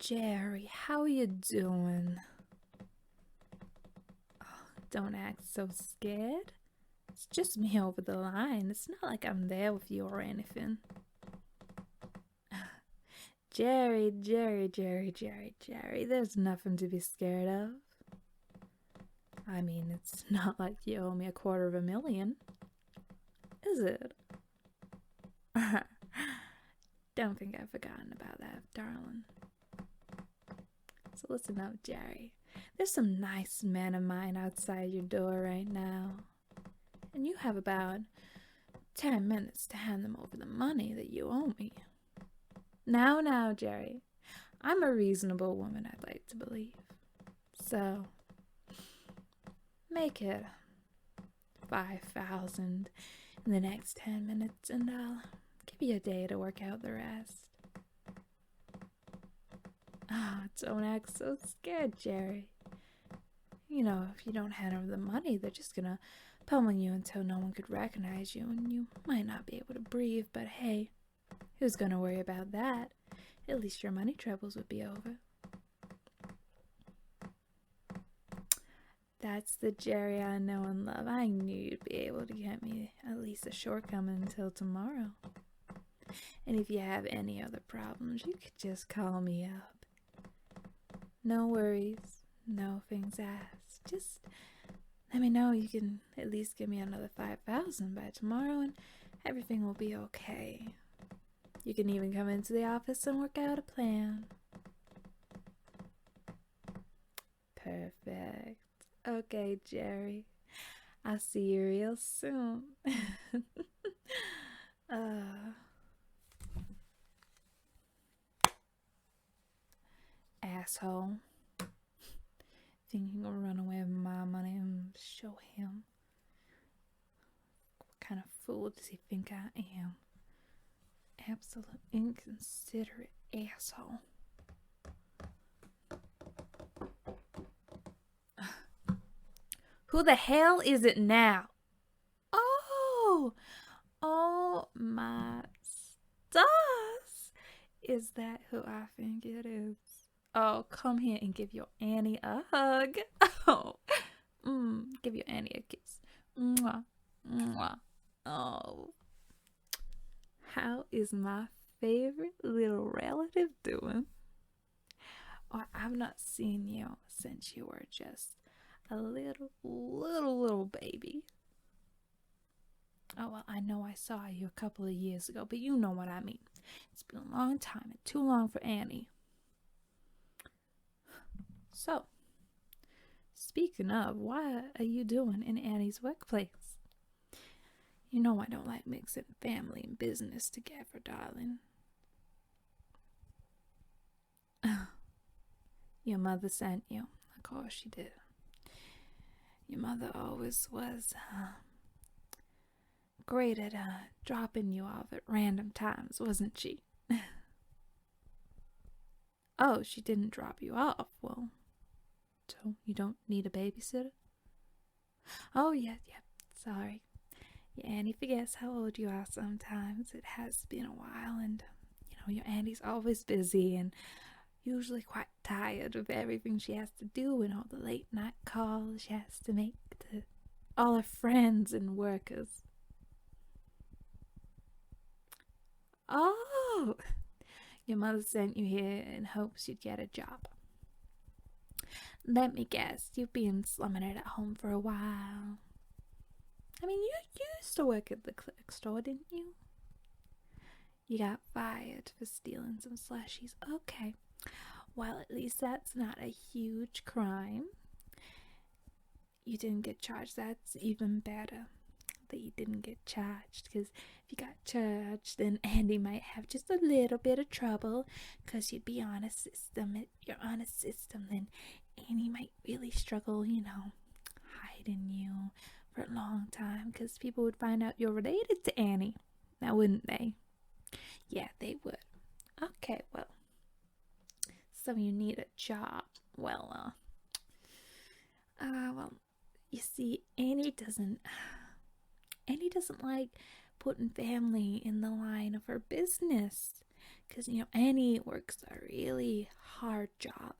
Jerry, how you doing? Oh, don't act so scared. It's just me over the line. It's not like I'm there with you or anything. Jerry, there's nothing to be scared of. I mean, it's not like you owe me $250,000, is it? Don't think I've forgotten about that, darling. So listen up, Jerry. There's some nice men of mine outside your door right now. And you have about 10 minutes to hand them over the money that you owe me. Now, Jerry. I'm a reasonable woman, I'd like to believe. So, make it 5,000 in the next 10 minutes, and I'll give you a day to work out the rest. Ah, don't act so scared, Jerry. You know, if you don't hand over the money, they're just gonna pummel you until no one could recognize you, and you might not be able to breathe, but hey, who's gonna worry about that? At least your money troubles would be over. That's the Jerry I know and love. I knew you'd be able to get me at least a shortcoming until tomorrow. And if you have any other problems, you could just call me up. No worries, no things asked. Just let me know you can at least give me another 5,000 by tomorrow and everything will be okay. You can even come into the office and work out a plan. Perfect. Okay, Jerry. I'll see you real soon. Asshole. Think you can run away with my money and show him? What kind of fool does he think I am? Absolute inconsiderate asshole. Who the hell is it now? Oh my stars. Is that who I think it is? Oh, come here and give your Annie a hug. Oh, give your Annie a kiss. Mwah, mwah. Oh, how is my favorite little relative doing? Oh, I've not seen you since you were just a little baby. Oh, well, I know I saw you a couple of years ago, but you know what I mean. It's been a long time and too long for Annie. So, speaking of, what are you doing in Annie's workplace? You know I don't like mixing family and business together, darling. Your mother sent you. Of course she did. Your mother always was great at dropping you off at random times, wasn't she? Oh, she didn't drop you off. Well, so you don't need a babysitter? Oh, yeah, sorry. Your Annie forgets how old you are sometimes. It has been a while, and, your Annie's always busy and usually quite tired of everything she has to do and all the late night calls she has to make to all her friends and workers. Oh, your mother sent you here in hopes you'd get a job. Let me guess, you've been slumming it at home for a while. I mean, you used to work at the clerk store, didn't you? You got fired for stealing some slushies. Okay. Well, at least that's not a huge crime. You didn't get charged. That's even better that you didn't get charged. Because if you got charged, then Andy might have just a little bit of trouble. Because you'd be on a system. If you're on a system, then Annie might really struggle, hiding you for a long time. Because people would find out you're related to Annie. Now, wouldn't they? Yeah, they would. Okay, well. So you need a job. Well, you see, Annie doesn't like putting family in the line of her business. Because, Annie works a really hard job.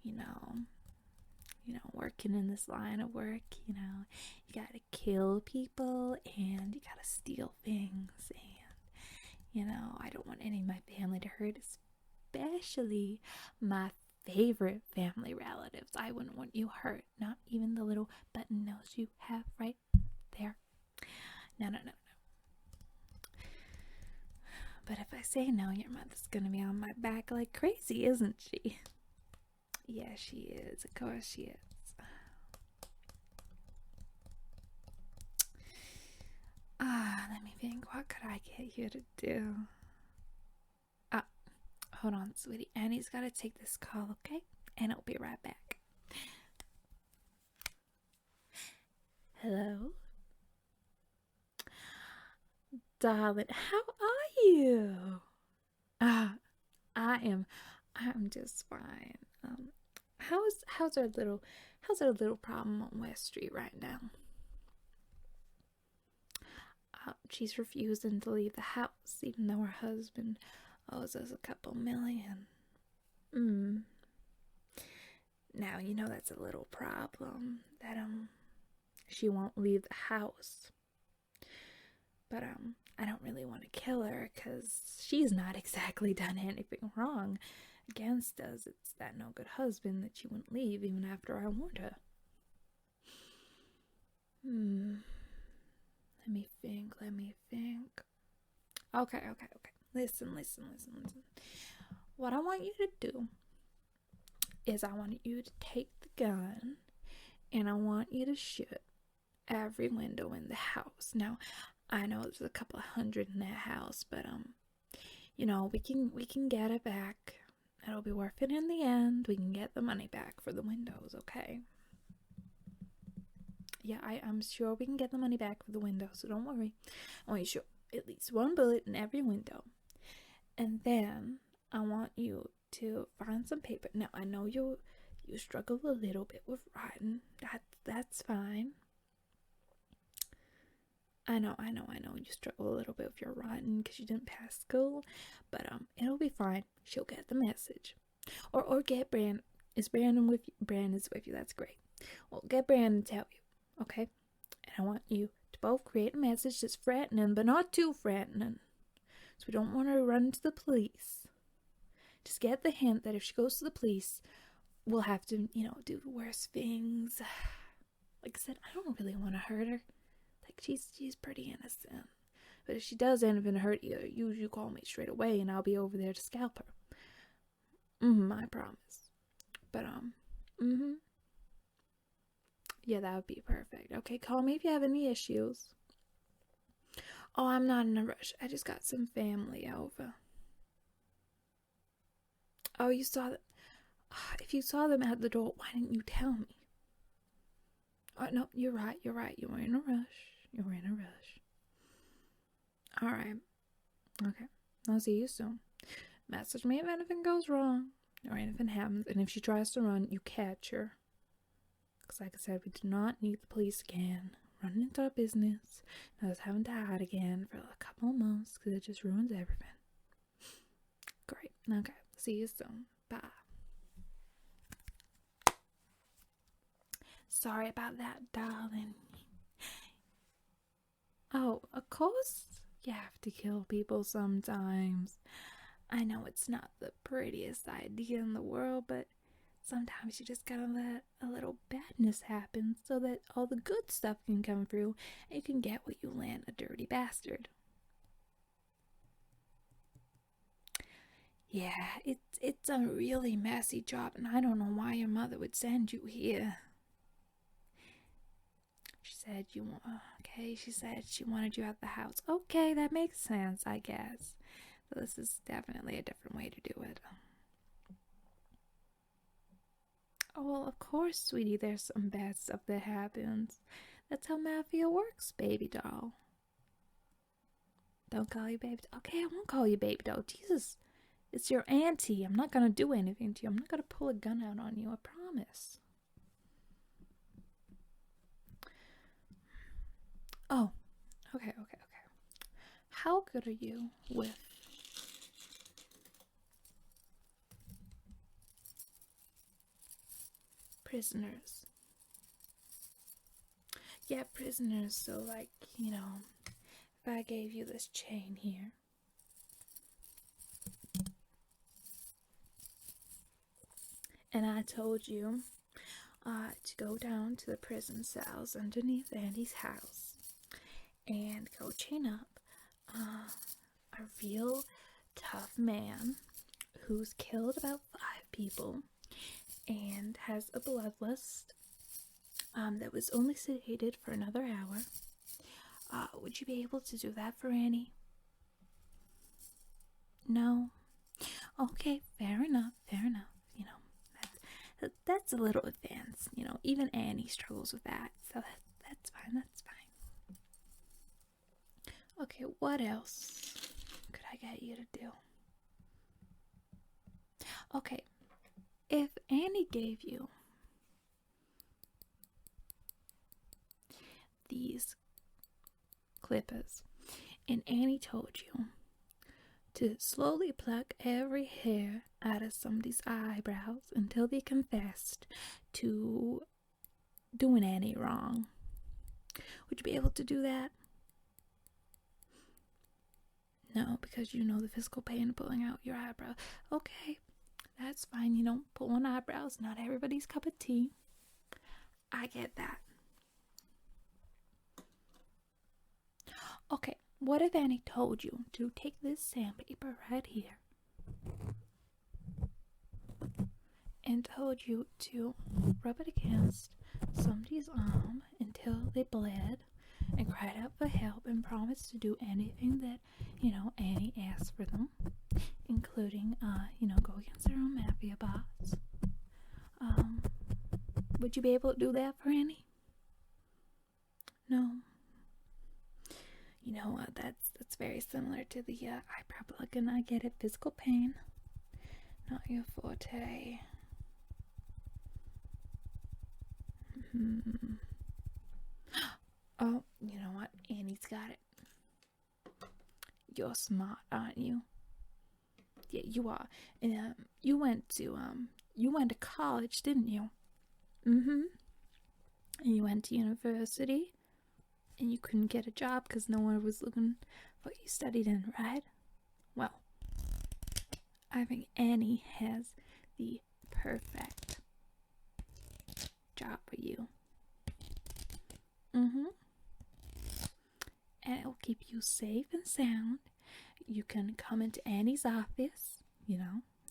You know, working in this line of work, you gotta kill people and you gotta steal things. And, I don't want any of my family to hurt, especially my favorite family relatives. I wouldn't want you hurt, not even the little button nose you have right there. No. But if I say no, your mother's gonna be on my back like crazy, isn't she? Yeah, she is. Of course she is. Let me think. What could I get you to do? Hold on, sweetie. Annie's gotta take this call, okay? And I'll be right back. Hello? Darling, how are you? I'm just fine. How's our little problem on West Street right now? She's refusing to leave the house, even though her husband owes us a couple million. Now, that's a little problem, that, she won't leave the house. But, I don't really want to kill her, because she's not exactly done anything wrong against us. It's that no good husband that she wouldn't leave even after I warned her. Let me think. Okay. Listen. What I want you to do is I want you to take the gun and I want you to shoot every window in the house. Now, I know there's a couple of hundred in that house, but we can get it back. It'll be worth it in the end. We can get the money back for the windows, okay? Yeah, I'm sure we can get the money back for the window, so don't worry. I want you to shoot at least one bullet in every window. And then I want you to find some paper. Now, I know you struggle a little bit with writing. That's fine. I know you struggle a little bit with your writing because you didn't pass school, but it'll be fine. She'll get the message. Or get Brandon. Is Brandon with you? Brandon's with you. That's great. Well, get Brandon to tell you, okay? And I want you to both create a message that's threatening, but not too threatening. So we don't want her to run to the police. Just get the hint that if she goes to the police, we'll have to, do the worst things. Like I said, I don't really want to hurt her. Like, she's pretty innocent. But if she does anything to hurt you, you call me straight away and I'll be over there to scalp her. I promise. But, yeah, that would be perfect. Okay, call me if you have any issues. Oh, I'm not in a rush. I just got some family over. Oh, you saw that? If you saw them at the door, why didn't you tell me? Oh, no, you're right. You were in a rush. Alright. Okay. I'll see you soon. Message me if anything goes wrong or anything happens. And if she tries to run, you catch her. Because like I said, we do not need the police again running into our business and us having to hide again for a couple of months because it just ruins everything. Great. Okay. See you soon. Bye. Sorry about that, darling. Oh, of course you have to kill people sometimes. I know it's not the prettiest idea in the world, but sometimes you just gotta let a little badness happen so that all the good stuff can come through and you can get what you land, a dirty bastard. Yeah, it's a really messy job, and I don't know why your mother would send you here. She said she said she wanted you at the house. Okay, that makes sense, I guess. But this is definitely a different way to do it. Oh, well, of course, sweetie, there's some bad stuff that happens. That's how Mafia works, baby doll. Don't call you baby doll. Okay, I won't call you baby doll. Jesus, it's your auntie. I'm not gonna do anything to you. I'm not gonna pull a gun out on you, I promise. Oh, okay. How good are you with prisoners. Yeah, prisoners. So, like, if I gave you this chain here, and I told you to go down to the prison cells underneath Andy's house and go chain up a real tough man who's killed about 5 people and has a bloodlust that was only sedated for another hour. Would you be able to do that for Annie? No? Okay, fair enough. That's a little advanced. Even Annie struggles with that, so that's fine. Okay, what else could I get you to do? Okay, if Annie gave you these clippers and Annie told you to slowly pluck every hair out of somebody's eyebrows until they confessed to doing Annie wrong, would you be able to do that? No, because you know the physical pain of pulling out your eyebrow. Okay, that's fine. Pulling eyebrows, not everybody's cup of tea. I get that. Okay, what if Annie told you to take this sandpaper right here and told you to rub it against somebody's arm until they bled and cried out for help and promised to do anything that, Annie asked for them, including, go against their own Mafia boss? Would you be able to do that for Annie? No. You know what, that's very similar to the eyebrow plucking. I get it, physical pain, not your forte. Oh, you know what, Annie's got it. You're smart, aren't you? Yeah, you are. And you went to college, didn't you? And you went to university. And you couldn't get a job because no one was looking for what you studied in, right? Well, I think Annie has the perfect job for you. And it'll keep you safe and sound. You can come into Annie's office,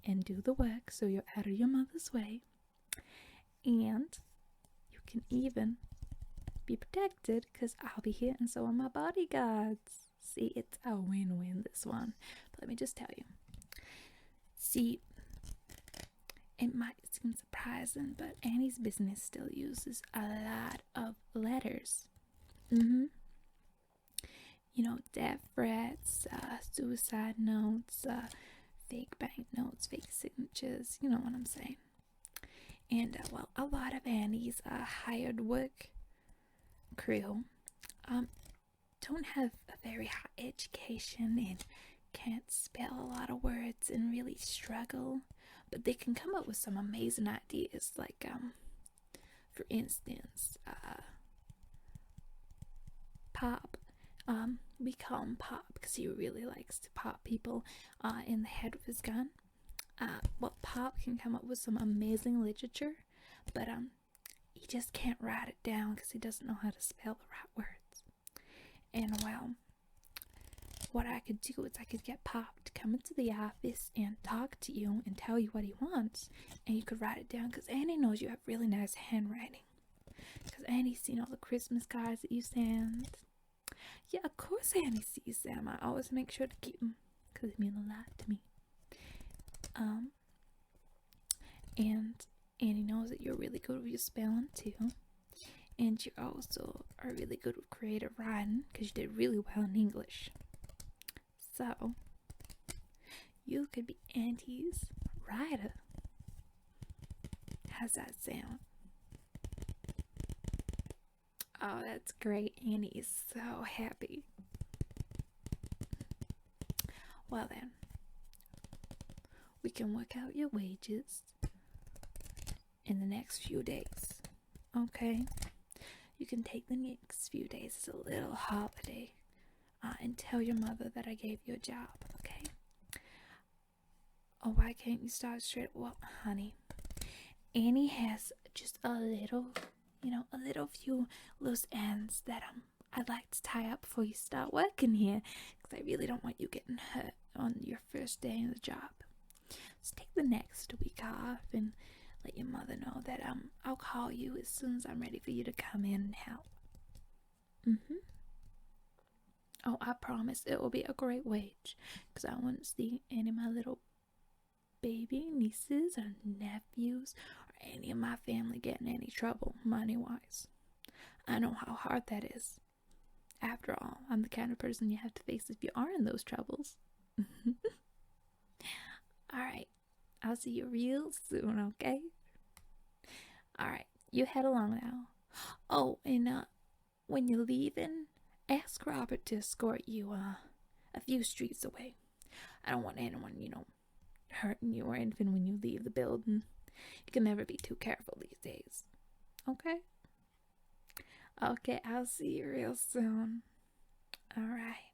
and do the work so you're out of your mother's way. And you can even be protected because I'll be here and so are my bodyguards. See, it's a win-win, this one. But let me just tell you. See, it might seem surprising, but Annie's business still uses a lot of letters. Death threats, suicide notes, fake bank notes, fake signatures, you know what I'm saying. And, a lot of Annie's hired work crew don't have a very high education and can't spell a lot of words and really struggle, but they can come up with some amazing ideas, like for instance, Pop. We call him Pop because he really likes to pop people in the head with his gun. Pop can come up with some amazing literature, but he just can't write it down because he doesn't know how to spell the right words. And what I could do is I could get Pop to come into the office and talk to you and tell you what he wants, and you could write it down because Annie knows you have really nice handwriting. Because Annie's seen all the Christmas cards that you send. Yeah, of course Annie sees them. I always make sure to keep them because they mean a lot to me. And Annie knows that you're really good with your spelling too. And you also are really good with creative writing because you did really well in English. So, you could be Auntie's writer. How's that sound? Oh, that's great. Annie is so happy. Well then, we can work out your wages in the next few days. Okay? You can take the next few days as a little holiday and tell your mother that I gave you a job, okay? Oh, why can't you start straight? Well, honey, Annie has just a little few loose ends that I'd like to tie up before you start working here, because I really don't want you getting hurt on your first day in the job. So take the next week off and let your mother know that I'll call you as soon as I'm ready for you to come in and help. Oh, I promise it will be a great wage, because I wouldn't see any of my little baby nieces or nephews or any of my family getting any trouble money-wise. I know how hard that is. After all, I'm the kind of person you have to face if you are in those troubles. Alright, I'll see you real soon, okay? Alright, you head along now. Oh, and when you're leaving, ask Robert to escort you a few streets away. I don't want anyone, hurting you or anything when you leave the building. You can never be too careful these days. Okay? Okay, I'll see you real soon. Alright.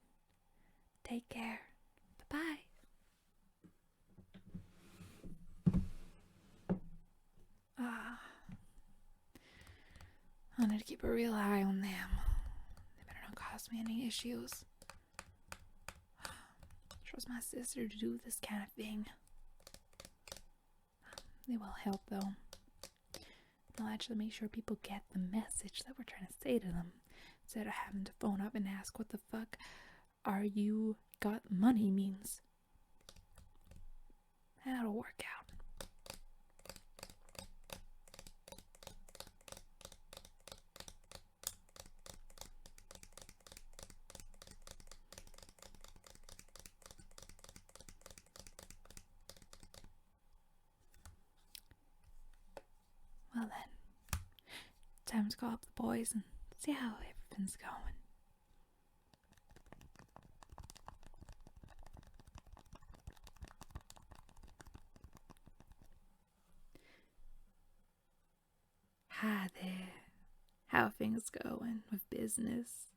Take care. Bye-bye. I need to keep a real eye on them. They better not cause me any issues. Trust my sister to do this kind of thing. They will help, though. They'll actually make sure people get the message that we're trying to say to them, instead of having to phone up and ask what the fuck "are you got money" means. That'll work out. Well then, time to call up the boys and see how everything's going. Hi there. How are things going with business?